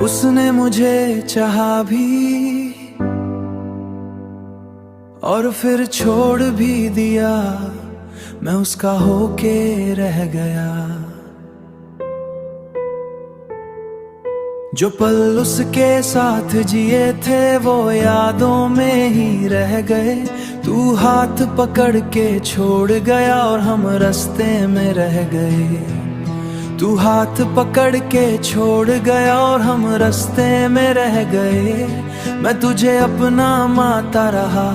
उसने मुझे चाहा भी और फिर छोड़ भी दिया, मैं उसका होके रह गया। जो पल उसके साथ जिए थे वो यादों में ही रह गए। तू हाथ पकड़ के छोड़ गया और हम रास्ते में रह गए। तू हाथ पकड़ के छोड़ गया और हम रास्ते में रह गए। मैं तुझे अपना मानता रहा,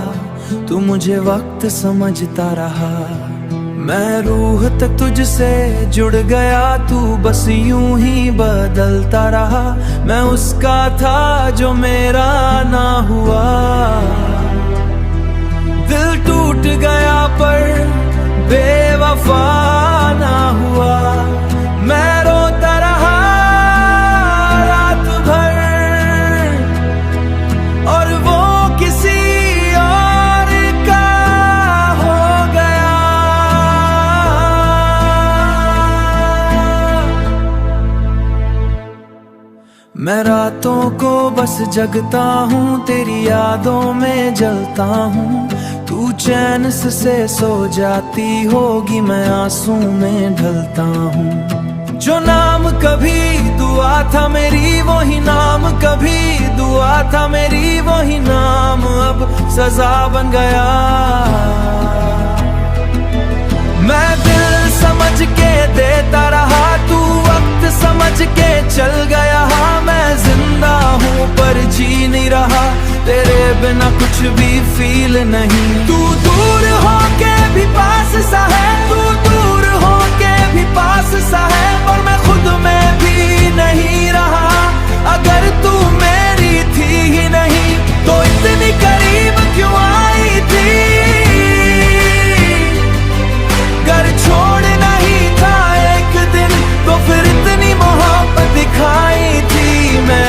तू मुझे वक्त समझता रहा। मैं रूह तक तुझसे जुड़ गया, तू बस यूं ही बदलता रहा। मैं उसका था जो मेरा ना हुआ। दिल टूट गया पर बेवफा ना हुआ। मैं रोता रहा रात भर और वो किसी और का हो गया। मैं रातों को बस जगता हूँ, तेरी यादों में जलता हूँ। तू चैन से सो जाती होगी, मैं आंसू में ढलता हूँ। जो नाम कभी दुआ था मेरी वही नाम, कभी दुआ था मेरी वही नाम अब सजा बन गया। मैं दिल समझ के देता रहा, तू वक्त समझ के चल गया। मैं जिंदा हूँ पर जी नहीं रहा, तेरे बिना कुछ भी फील नहीं। तू दूर होके भी पास सा है, तू दूर होके भी पास सा है, पर मैं खुद में भी नहीं रहा। अगर तू मेरी थी ही नहीं तो इतनी करीब क्यों आई थी। घर छोड़ना ही था एक दिन तो फिर इतनी मोहब्बत दिखाई थी। मैं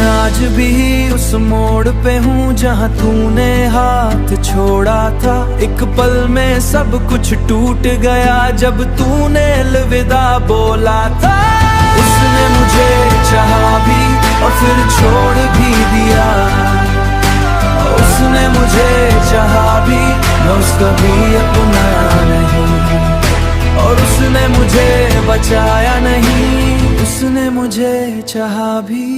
आज भी उस मोड़ पे हूँ जहाँ तूने हाथ छोड़ा था। एक पल में सब कुछ टूट गया जब तूने अलविदा बोला था। उसने मुझे चाहा भी और फिर छोड़ भी दिया। उसने मुझे चाहा भी, मैं उसका भी अपना नहीं। और उसने मुझे बचाया नहीं। उसने मुझे चाहा भी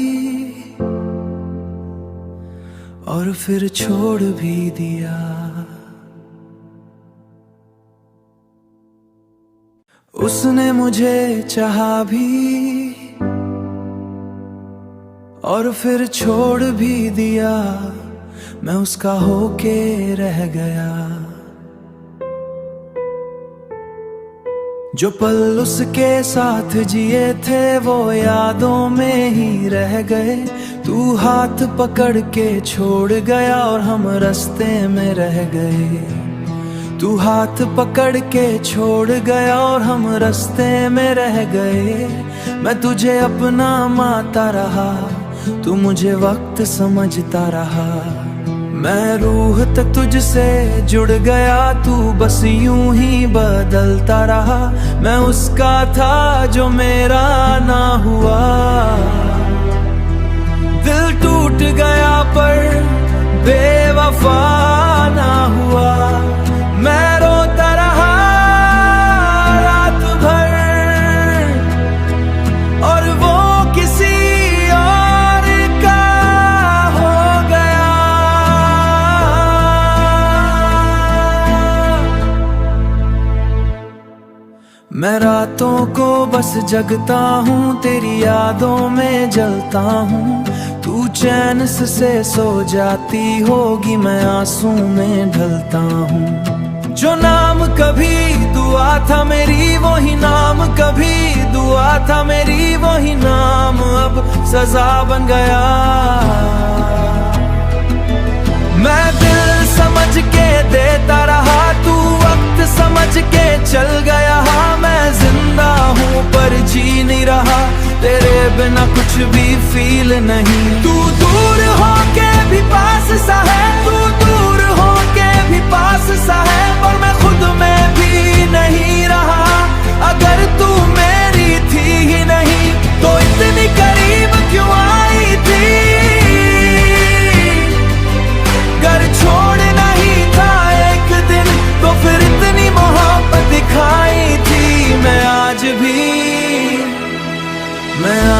और फिर छोड़ भी दिया। उसने मुझे चाहा भी और फिर छोड़ भी दिया, मैं उसका होके रह गया। जो पल उसके साथ जिए थे वो यादों में ही रह गए। तू हाथ पकड़ के छोड़ गया और हम रास्ते में रह गए। तू हाथ पकड़ के छोड़ गया और हम रास्ते में रह गए। मैं तुझे अपना मानता रहा, तू मुझे वक्त समझता रहा। मैं रूह तक तुझसे जुड़ गया, तू बस यूं ही बदलता रहा। मैं उसका था जो मेरा ना हुआ। दिल टूट गया पर बेवफा ना हुआ। मैं रोता रहा रात भर और वो किसी और का हो गया। मैं रातों को बस जगता हूँ, तेरी यादों में जलता हूँ। तू चैन से सो जाती होगी, मैं आंसू में ढलता हूँ। जो नाम कभी दुआ था मेरी वही नाम, कभी दुआ था मेरी वही नाम अब सजा बन गया। मैं दिल समझ के देता रहा, तू वक्त समझ के चल गया। मैं जिंदा हूँ पर जी नहीं रहा, तेरे बिना कुछ भी फील नहीं। तू दूर होके भी पास सा है, तू दूर होके भी पास सा है, पर मैं खुद में भी नहीं रहा। अगर तू मेरी थी ही नहीं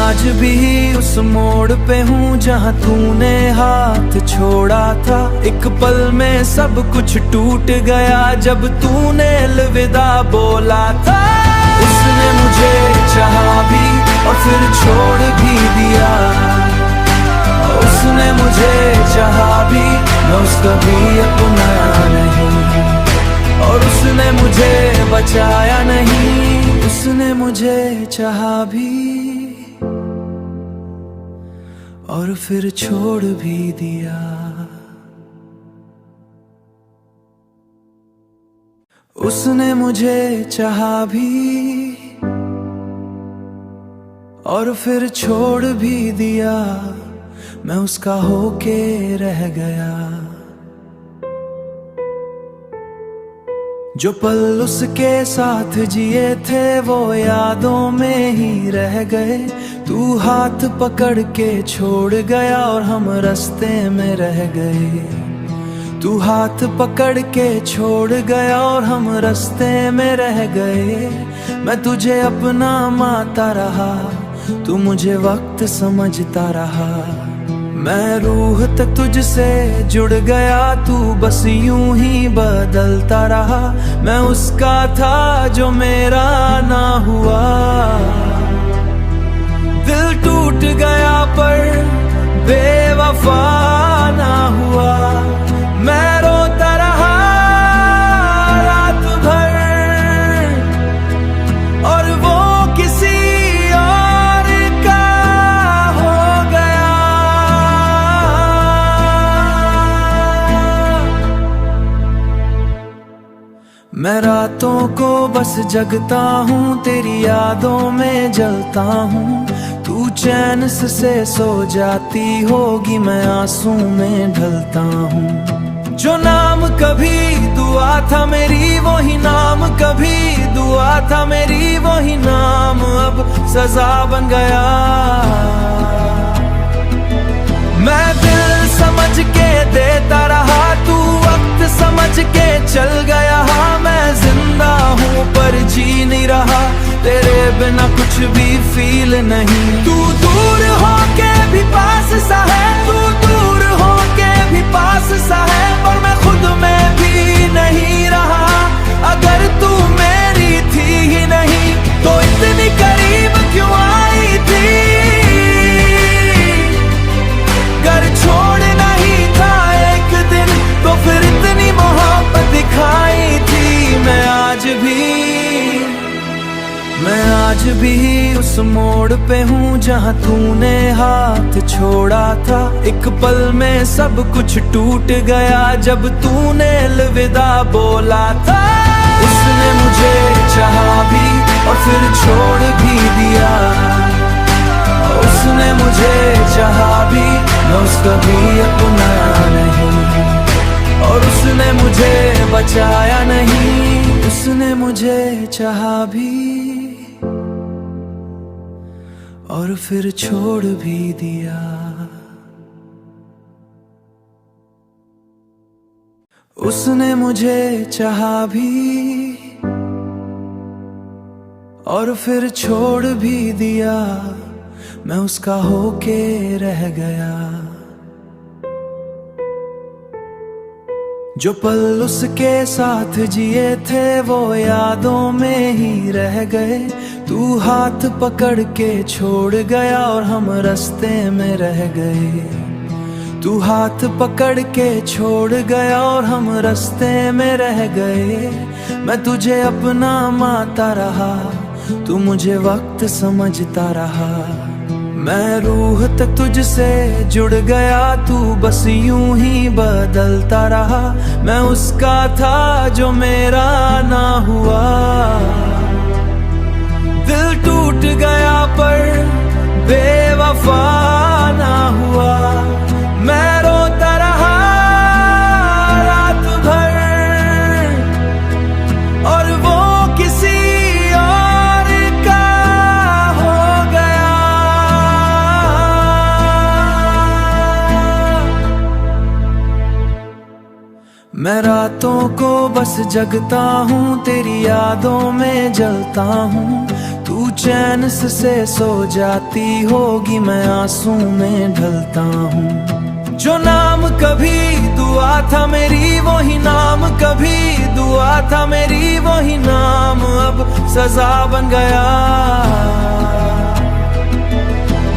आज भी उस मोड़ पे हूँ जहाँ तूने हाथ छोड़ा था। एक पल में सब कुछ टूट गया जब तूने अलविदा बोला था। उसने मुझे चाहा भी और फिर छोड़ भी दिया। उसने मुझे चाहा भी, मैं उसका भी अपना नहीं। और उसने मुझे बचाया नहीं। उसने मुझे चाहा भी और फिर छोड़ भी दिया। उसने मुझे चाहा भी और फिर छोड़ भी दिया। मैं उसका होके रह गया। जो पल उसके साथ जिए थे वो यादों में ही रह गए। तू हाथ पकड़ के छोड़ गया और हम रास्ते में रह गए। तू हाथ पकड़ के छोड़ गया और हम रास्ते में रह गए। मैं तुझे अपना मानता रहा, तू मुझे वक्त समझता रहा। मैं रूह तक तुझसे जुड़ गया, तू बस यूं ही बदलता रहा। मैं उसका था जो मेरा ना हुआ। दिल टूट गया पर बेवफा ना हुआ। मैं रोता रहा रात भर और वो किसी और का हो गया। मैं रातों को बस जगता हूँ, तेरी यादों में जलता हूँ। तू चैन से सो जाती होगी, मैं आंसू में ढलता हूँ। जो नाम कभी दुआ था मेरी वही नाम, कभी दुआ था मेरी वही नाम अब सजा बन गया। मैं दिल समझ के देता रहा, तू वक्त समझ के चल गया। मैं जिंदा हूँ पर जी नहीं रहा, तेरे बिना कुछ भी फील नहीं। तू दूर होके भी पास सा है, तू दूर होके भी पास सा है, पर मैं खुद में भी नहीं रहा। अगर तू मेरी थी ही नहीं तो इतनी करीब क्यों आई थी। घर छोड़ नहीं था एक दिन तो फिर इतनी मोहब्बत दिखाई थी। मैं आज भी उस मोड़ पे हूँ जहाँ तूने हाथ छोड़ा था। एक पल में सब कुछ टूट गया जब तूने अलविदा बोला था। उसने मुझे चाहा भी और फिर छोड़ भी दिया। उसने मुझे चाहा भी, मैं उसका भी अपना नहीं। और उसने मुझे बचाया नहीं। उसने मुझे चाहा भी और फिर छोड़ भी दिया। उसने मुझे चाहा भी और फिर छोड़ भी दिया। मैं उसका होके रह गया। जो पल उसके साथ जिए थे वो यादों में ही रह गए। तू हाथ पकड़ के छोड़ गया और हम रास्ते में रह गए। तू हाथ पकड़ के छोड़ गया और हम रास्ते में रह गए। मैं तुझे अपना मानता रहा, तू मुझे वक्त समझता रहा। मैं रूह तक तुझसे जुड़ गया, तू बस यूं ही बदलता रहा। मैं उसका था जो मेरा ना हुआ। दिल टूट गया पर बेवफा ना हुआ। मैं रोता रहा रात भर और वो किसी और का हो गया। मैं रातों को बस जगता हूँ, तेरी यादों में जलता हूँ। तू चैन से सो जाती होगी, मैं आंसू में ढलता हूँ। जो नाम कभी दुआ था मेरी वही नाम, कभी दुआ था मेरी वही नाम, अब सजा बन गया।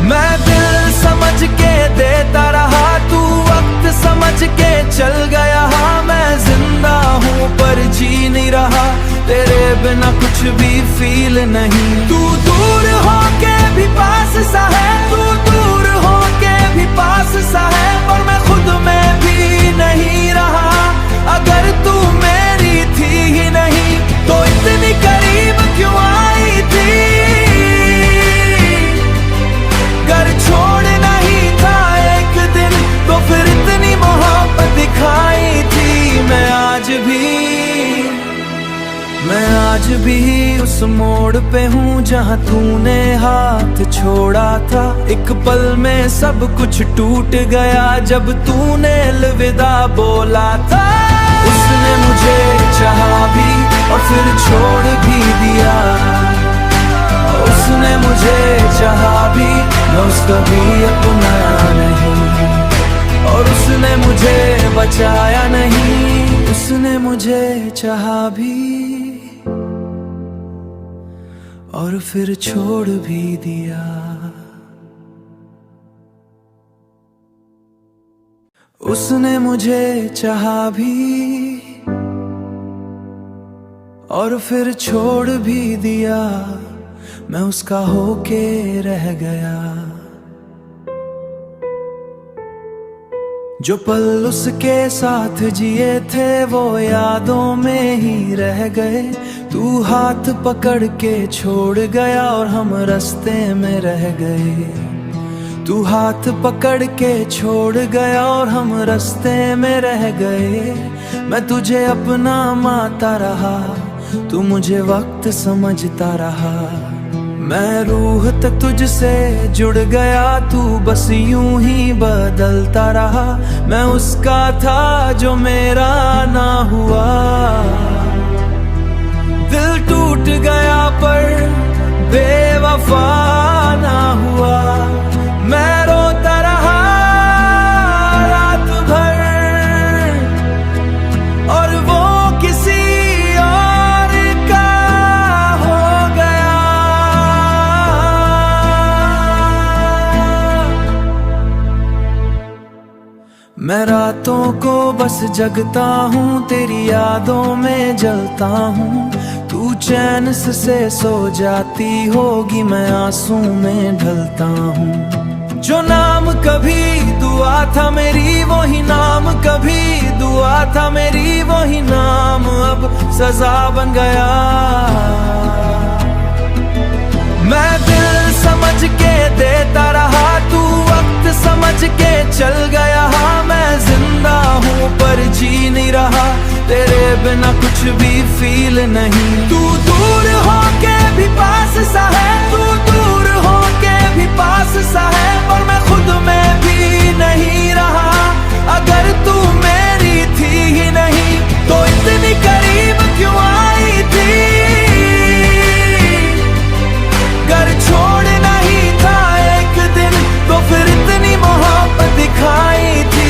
मैं दिल समझ के देता रहा, तू वक्त समझ के चल गया। मैं जिंदा हूँ पर जी नहीं रहा, तेरे बिना कुछ भी फील नहीं। तू दूर होके भी पास सा है, तू दूर होके भी पास सा है, पर मैं खुद में भी नहीं रहा। अगर तू मेरी थी ही नहीं तो इतनी करीब क्यों आई थी? घर छोड़ना ही था एक दिन तो फिर इतनी मोहब्बत दिखाई थी। मैं आज भी उस मोड़ पे हूँ जहाँ तूने हाथ छोड़ा था। एक पल में सब कुछ टूट गया जब तूने अलविदा बोला था। उसने मुझे चाहा भी और फिर छोड़ भी दिया। उसने मुझे चाहा भी, मैं उसका भी अपना नहीं, और उसने मुझे बचाया नहीं। उसने मुझे चाहा भी और फिर छोड़ भी दिया। उसने मुझे चाहा भी और फिर छोड़ भी दिया। मैं उसका होके रह गया। जो पल उसके साथ जिए थे वो यादों में ही रह गए। तू हाथ पकड़ के छोड़ गया और हम रास्ते में रह गए। तू हाथ पकड़ के छोड़ गया और हम रास्ते में रह गए। मैं तुझे अपना मानता रहा, तू मुझे वक्त समझता रहा। मैं रूह तक तुझसे जुड़ गया, तू बस यूं ही बदलता रहा। मैं उसका था जो मेरा ना हुआ। दिल टूट गया पर बेवफा ना हुआ। मैं रोता रहा रात भर और वो किसी और का हो गया। मैं रातों को बस जगता हूँ, तेरी यादों में जलता हूँ। तू चैन से सो जाती होगी, मैं आंसू में ढलता हूँ। जो नाम कभी दुआ था मेरी वही नाम, कभी दुआ था मेरी वही नाम, अब सजा बन गया। मैं दिल समझ के देता रहा, तू वक्त समझ के चल गया। मैं जिंदा हूँ पर जी नहीं रहा, तेरे बिना कुछ भी फील नहीं। तू दूर होके भी पास सा है, तू दूर होके भी पास सा है, पर मैं खुद में भी नहीं रहा। अगर तू मेरी थी ही नहीं तो इतनी करीब क्यों आई थी? घर छोड़ना ही था एक दिन तो फिर इतनी मोहब्बत दिखाई थी।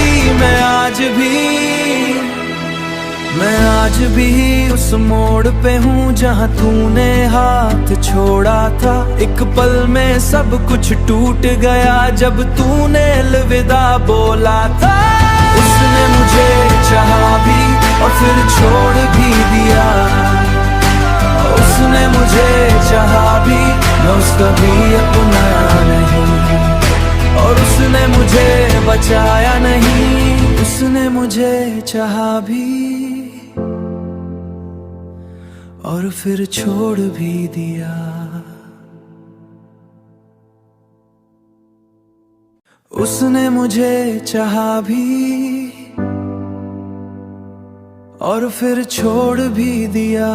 मैं आज भी उस मोड़ पे हूँ जहाँ तूने हाथ छोड़ा था। एक पल में सब कुछ टूट गया जब तूने अलविदा बोला था। उसने मुझे चाहा भी और फिर छोड़ भी दिया। उसने मुझे चाहा भी, मैं उसका भी अपना नहीं, और उसने मुझे बचाया नहीं। उसने मुझे चाहा भी और फिर छोड़ भी दिया। उसने मुझे चाहा भी और फिर छोड़ भी दिया।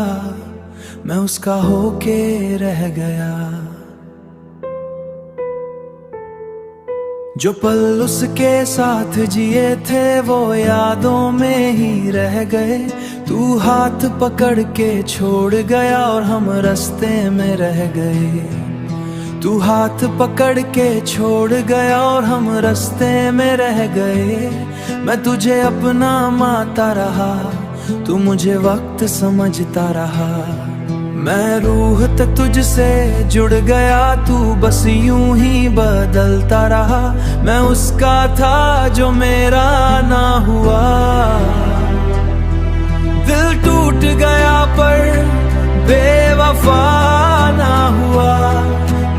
मैं उसका होके रह गया। जो पल उसके साथ जिए थे वो यादों में ही रह गए। तू हाथ पकड़ के छोड़ गया और हम रास्ते में रह गए। तू हाथ पकड़ के छोड़ गया और हम रास्ते में रह गए। मैं तुझे अपना मानता रहा, तू मुझे वक्त समझता रहा। मैं रूह तक तुझसे जुड़ गया, तू बस यूं ही बदलता रहा। मैं उसका था जो मेरा ना हुआ। दिल टूट गया पर बेवफा ना हुआ।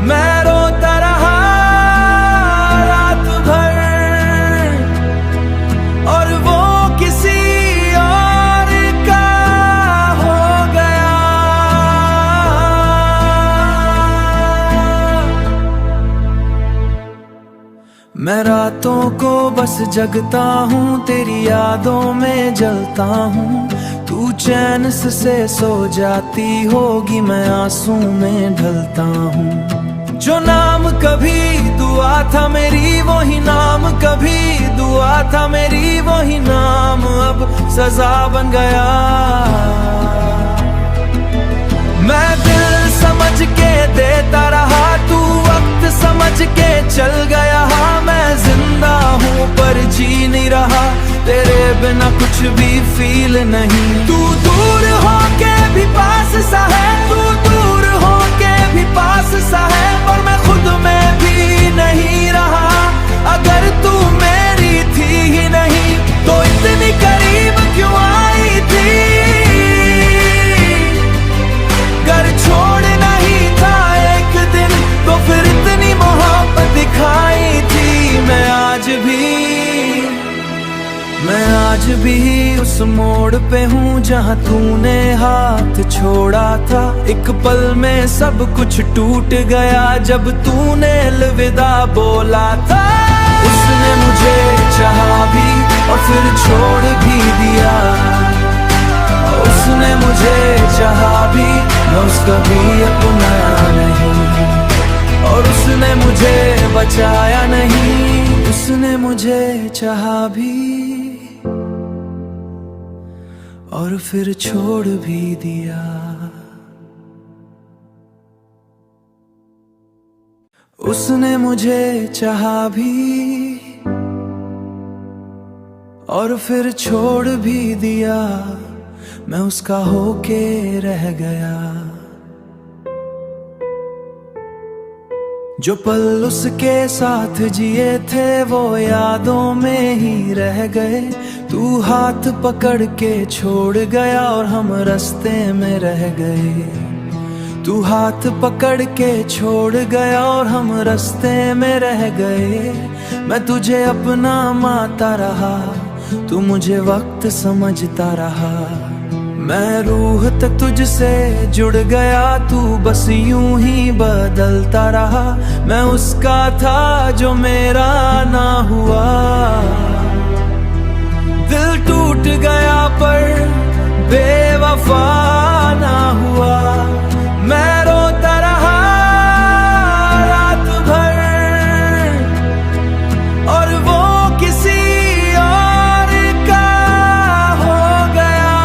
मैं रोता रहा रात भर और वो किसी और का हो गया। मैं रातों को बस जगता हूँ, तेरी यादों में जलता हूँ। तू चैन से सो जाती होगी, मैं आंसू में ढलता हूँ। जो नाम कभी दुआ था मेरी, वही नाम कभी दुआ था मेरी, वही नाम अब सजा बन गया। मैं दिल समझ के देता रहा, तू वक्त समझ के चल गया। मैं जिंदा हूँ पर जी नहीं रहा, तेरे बिना कुछ भी फील नहीं। तू दूर होके भी पास सा है, तू दूर होके भी पास सा है, पर मैं खुद में भी नहीं रहा। अगर तू मेरी थी ही नहीं तो इतनी करीब क्यों आई थी। घर छोड़ना ही था एक दिन तो फिर इतनी मोहब्बत दिखाई थी। मैं आज भी उस मोड़ पे हूँ जहाँ तूने हाथ छोड़ा था। एक पल में सब कुछ टूट गया जब तूने अलविदा बोला था। उसने मुझे चाहा भी और फिर छोड़ भी दिया। उसने मुझे चाहा भी, मैं उसका भी अपनाया नहीं। और उसने मुझे बचाया नहीं। उसने मुझे चाहा भी और फिर छोड़ भी दिया। उसने मुझे चाहा भी और फिर छोड़ भी दिया। मैं उसका होके रह गया। जो पल उसके साथ जिए थे वो यादों में ही रह गए। तू हाथ पकड़ के छोड़ गया और हम रास्ते में रह गए। तू हाथ पकड़ के छोड़ गया और हम रास्ते में रह गए। मैं तुझे अपना मानता रहा, तू मुझे वक्त समझता रहा। मैं रूह तक तुझसे जुड़ गया, तू बस यूं ही बदलता रहा। मैं उसका था जो मेरा ना हुआ। दिल टूट गया पर बेवफा ना हुआ। मैं रोता रहा रात भर और वो किसी और का हो गया।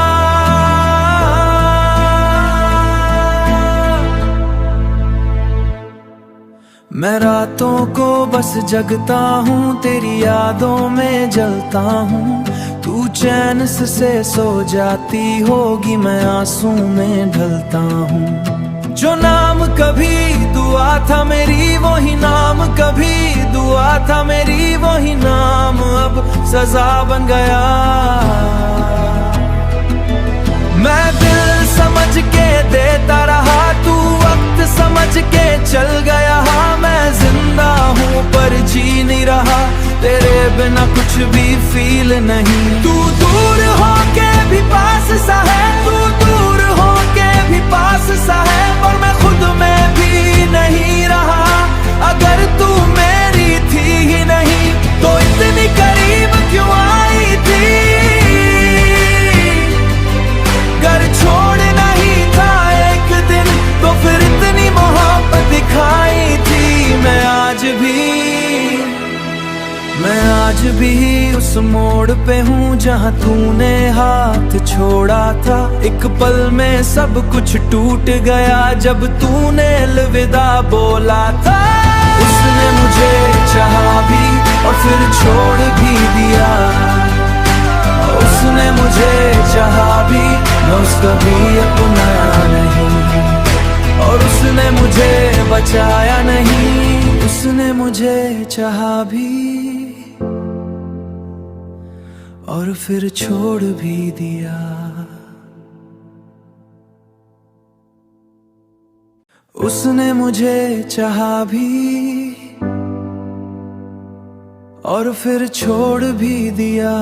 मैं रातों को बस जगता हूँ, तेरी यादों में जलता हूँ। तू चैन से सो जाती होगी, मैं आंसू में ढलता हूँ। जो नाम कभी दुआ था मेरी, वही नाम कभी दुआ था मेरी, वही नाम अब सजा बन गया। मैं दिल समझ के देता रहा, तू वक्त समझ के चल गया। मैं जिंदा हूँ पर जी नहीं रहा, तेरे बिना कुछ भी फील नहीं। तू दूर होके भी पास सा है, तू दूर होके भी पास सा है, पर मैं खुद में भी नहीं रहा। अगर तू मेरी थी ही नहीं तो इतनी करीब क्यों आई थी। घर छोड़ना ही था एक दिन तो फिर इतनी मोहब्बत दिखाई थी। मैं आज आज भी उस मोड़ पे हूँ जहाँ तूने हाथ छोड़ा था। एक पल में सब कुछ टूट गया जब तूने अलविदा बोला था। उसने मुझे चाहा भी और फिर छोड़ भी दिया। उसने मुझे चाहा भी, मैं उसका भी अपनाया नहीं। और उसने मुझे बचाया नहीं। उसने मुझे चाहा भी और फिर छोड़ भी दिया। उसने मुझे चाहा भी और फिर छोड़ भी दिया।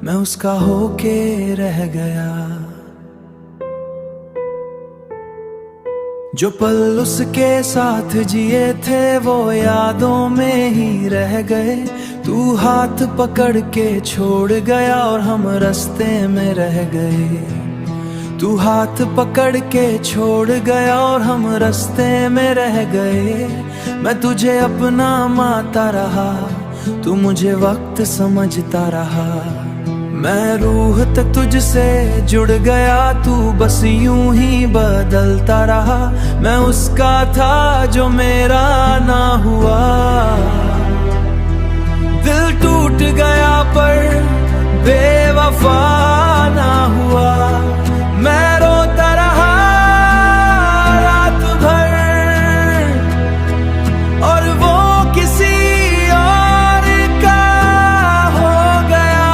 मैं उसका होके रह गया। जो पल उसके साथ जिए थे वो यादों में ही रह गए। तू हाथ पकड़ के छोड़ गया और हम रास्ते में रह गए। तू हाथ पकड़ के छोड़ गया और हम रास्ते में रह गए। मैं तुझे अपना मानता रहा, तू मुझे वक्त समझता रहा। मैं रूह तक तुझसे जुड़ गया, तू बस यूं ही बदलता रहा। मैं उसका था जो मेरा ना हुआ। दिल टूट गया पर बेवफा ना हुआ। मैं रोता रहा रात भर और वो किसी और का हो गया।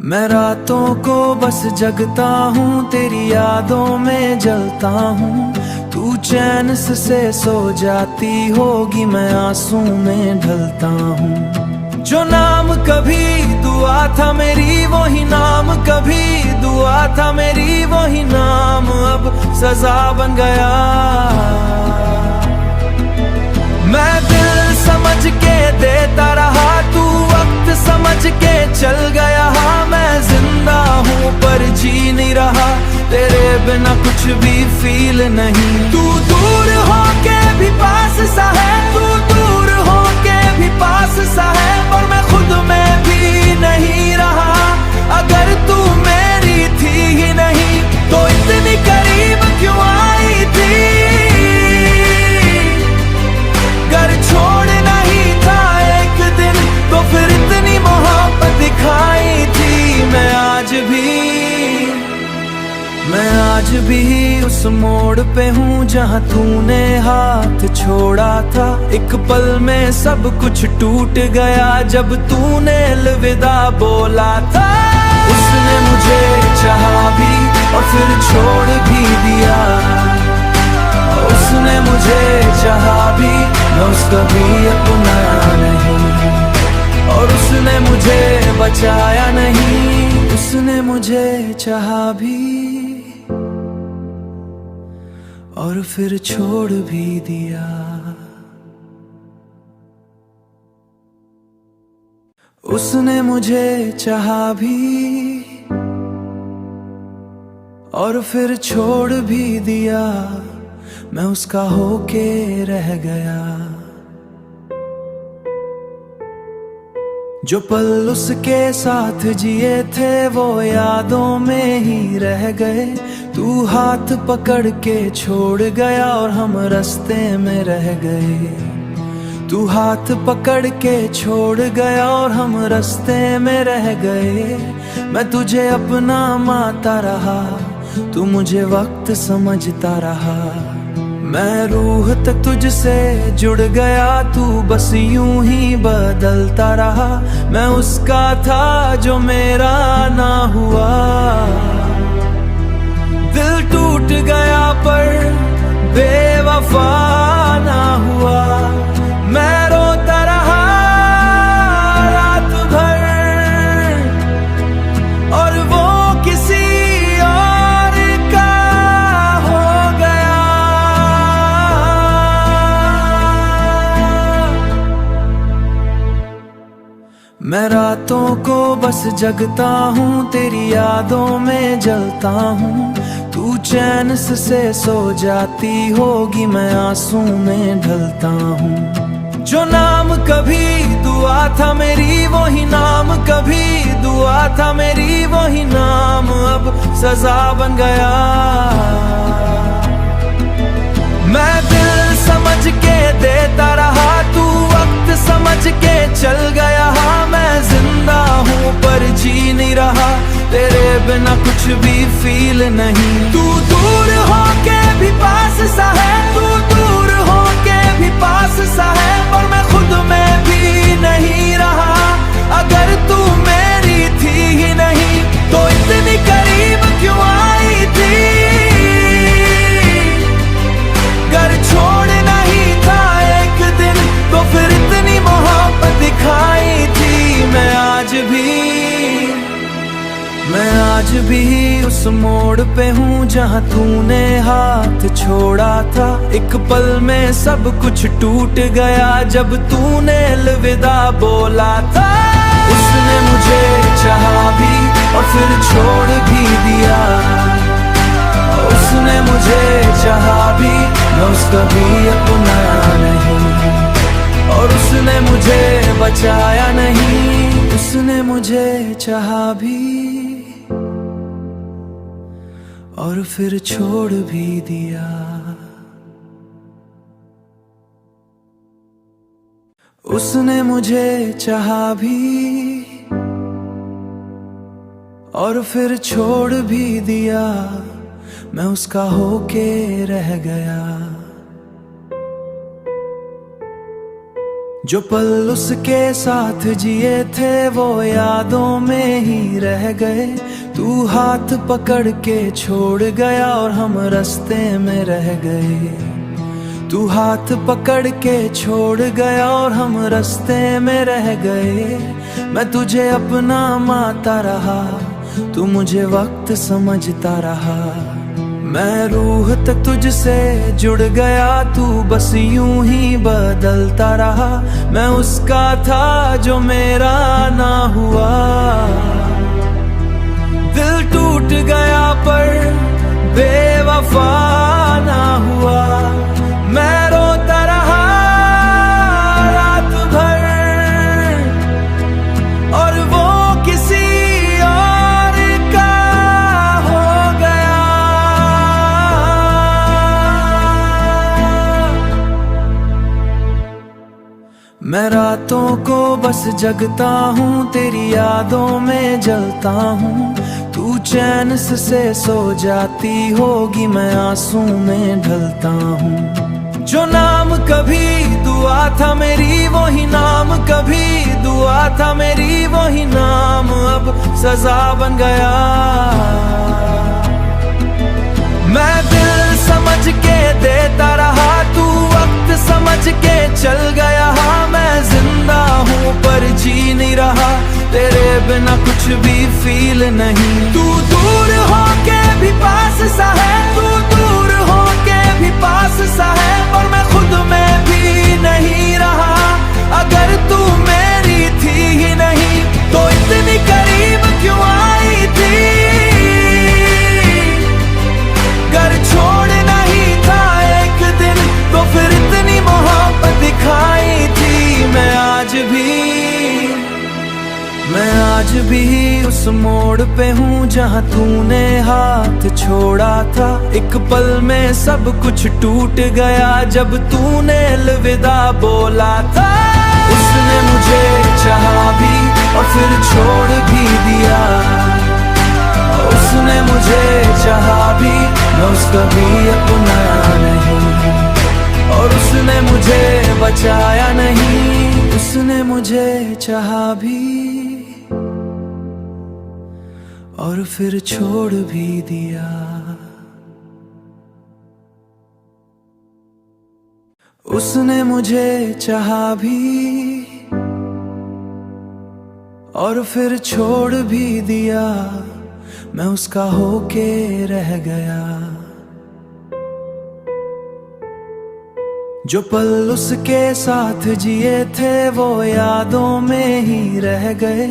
मैं रातों को बस जगता हूँ, तेरी यादों में जलता हूँ। तू चैन से सो जाती होगी, मैं आंसू में ढलता हूँ। जो नाम कभी दुआ था मेरी वही नाम, कभी दुआ था मेरी वही नाम अब सजा बन गया। मैं दिल समझ के देता रहा, तू वक्त समझ के चल गया। मैं जिंदा हूँ पर जी नहीं रहा, तेरे बिना कुछ भी फील नहीं। तू दूर होके भी पास सा है, तू दूर होके भी पास सा है। पर मैं खुद में भी नहीं रहा। अगर तू मेरी थी ही नहीं तो इतनी करीब क्यों आई थी। घर छोड़ना ही था एक दिन तो फिर इतनी मोहब्बत दिखाई थी। मैं आज भी उस मोड़ पे हूँ जहाँ तूने हाथ छोड़ा था। एक पल में सब कुछ टूट गया जब तूने अलविदा बोला था। उसने मुझे चाहा भी और फिर छोड़ भी दिया। उसने मुझे चाहा भी, मैं उसका भी अपनाया नहीं। और उसने मुझे बचाया नहीं। उसने मुझे चाहा भी और फिर छोड़ भी दिया। उसने मुझे चाहा भी और फिर छोड़ भी दिया। मैं उसका होके रह गया। जो पल उसके साथ जिए थे वो यादों में ही रह गए। तू हाथ पकड़ के छोड़ गया और हम रास्ते में रह गए। तू हाथ पकड़ के छोड़ गया और हम रास्ते में रह गए। मैं तुझे अपना मानता रहा, तू मुझे वक्त समझता रहा। मैं रूह तक तुझसे जुड़ गया, तू बस यूं ही बदलता रहा। मैं उसका था जो मेरा ना हुआ। दिल टूट गया पर बेवफा ना हुआ। मैं रोता रहा रात भर और वो किसी और का हो गया। मैं रातों को बस जगता हूँ, तेरी यादों में जलता हूँ। तू चैन से सो जाती होगी, मैं आंसू में ढलता हूँ। जो नाम कभी दुआ था मेरी, वही नाम कभी दुआ था मेरी, वही नाम अब सजा बन गया। मैं दिल समझ के देता रहा, तू वक्त समझ के चल गया। हाँ मैं जिंदा हूँ पर जी नहीं रहा, तेरे बिना कुछ भी फील नहीं। तू दूर होके भी पास सा है, तू दूर होके भी पास सा है, पर मैं खुद में भी नहीं रहा। अगर तू मेरी थी ही नहीं तो इतनी करीब क्यों आई थी? घर छोड़ना ही था एक दिन तो फिर इतनी मोहब्बत दिखाई थी। मैं आज भी उस मोड़ पे हूँ जहाँ तूने हाथ छोड़ा था। एक पल में सब कुछ टूट गया जब तूने अलविदा बोला था। उसने मुझे चाहा भी और फिर छोड़ भी दिया। उसने मुझे चाहा भी, मैं उसका भी अपना नहीं, और उसने मुझे बचाया नहीं। उसने मुझे चाहा भी और फिर छोड़ भी दिया। उसने मुझे चाहा भी और फिर छोड़ भी दिया। मैं उसका होके रह गया। जो पल उसके साथ जिए थे वो यादों में ही रह गए। तू हाथ पकड़ के छोड़ गया और हम रास्ते में रह गए। तू हाथ पकड़ के छोड़ गया और हम रास्ते में रह गए। मैं तुझे अपना मानता रहा, तू मुझे वक्त समझता रहा। मैं रूह तक तुझसे जुड़ गया, तू बस यूं ही बदलता रहा। मैं उसका था जो मेरा ना हुआ। दिल टूट गया पर बेवफा ना हुआ। मैं रोता रहा रात भर और वो किसी और का हो गया। मैं रातों को बस जगता हूँ, तेरी यादों में जलता हूँ। तू चैन से सो जाती होगी, मैं आंसू में ढलता हूँ। जो नाम कभी दुआ था मेरी, वही नाम कभी दुआ था मेरी, वही नाम अब सजा बन गया। मैं दिल समझ के देता रहा, तू वक्त समझ के चल गया। हाँ मैं जिंदा हूँ पर जी नहीं रहा, तेरे बिना कुछ भी फील नहीं। तू दूर होके भी पास सा है, तू दूर होके भी पास सा है, पर मैं खुद में भी नहीं रहा। अगर तू मेरी थी ही नहीं तो इतनी करीब क्यों आई थी? घर छोड़ना ही था एक दिन तो फिर इतनी मोहब्बत दिखाई थी। मैं आज भी उस मोड़ पे हूँ जहाँ तूने हाथ छोड़ा था। एक पल में सब कुछ टूट गया जब तूने अलविदा बोला था। उसने मुझे चाहा भी और फिर छोड़ भी दिया। उसने मुझे चाहा भी, मैं उसका भी अपना नहीं, और उसने मुझे बचाया नहीं। उसने मुझे चाहा भी और फिर छोड़ भी दिया। उसने मुझे चाहा भी और फिर छोड़ भी दिया। मैं उसका होके रह गया। जो पल उसके साथ जिए थे वो यादों में ही रह गए।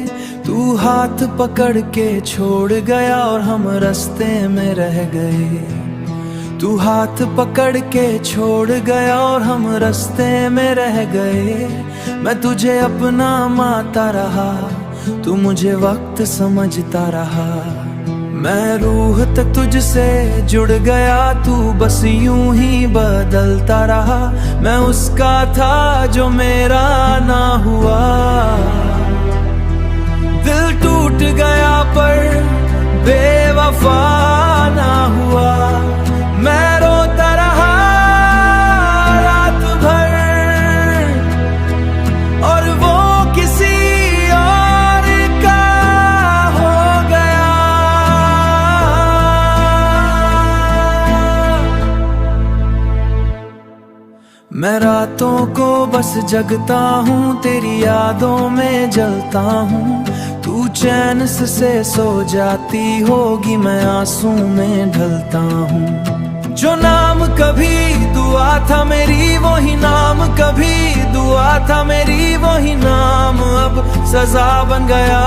तू हाथ पकड़ के छोड़ गया और हम रास्ते में रह गए। तू हाथ पकड़ के छोड़ गया और हम रास्ते में रह गए। मैं तुझे अपना मानता रहा, तू मुझे वक्त समझता रहा। मैं रूह तक तुझसे जुड़ गया, तू बस यूं ही बदलता रहा। मैं उसका था जो मेरा ना हुआ। दिल टूट गया पर बेवफा ना हुआ। मैं रोता रहा रात भर और वो किसी और का हो गया। मैं रातों को बस जगता हूँ, तेरी यादों में जलता हूँ। तू चैन से सो जाती होगी, मैं आंसू में ढलता हूँ। जो नाम कभी दुआ था मेरी, वही नाम कभी दुआ था मेरी, वही नाम अब सजा बन गया।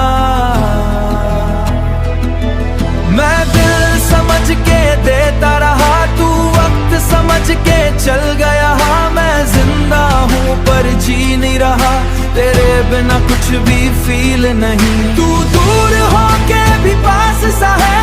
मैं दिल समझ के देता रहा, तू वक्त समझ के चल गया। मैं जिंदा हूँ पर जी नहीं रहा, तेरे बिना कुछ भी फील नहीं। तू दूर होके भी पास सा है,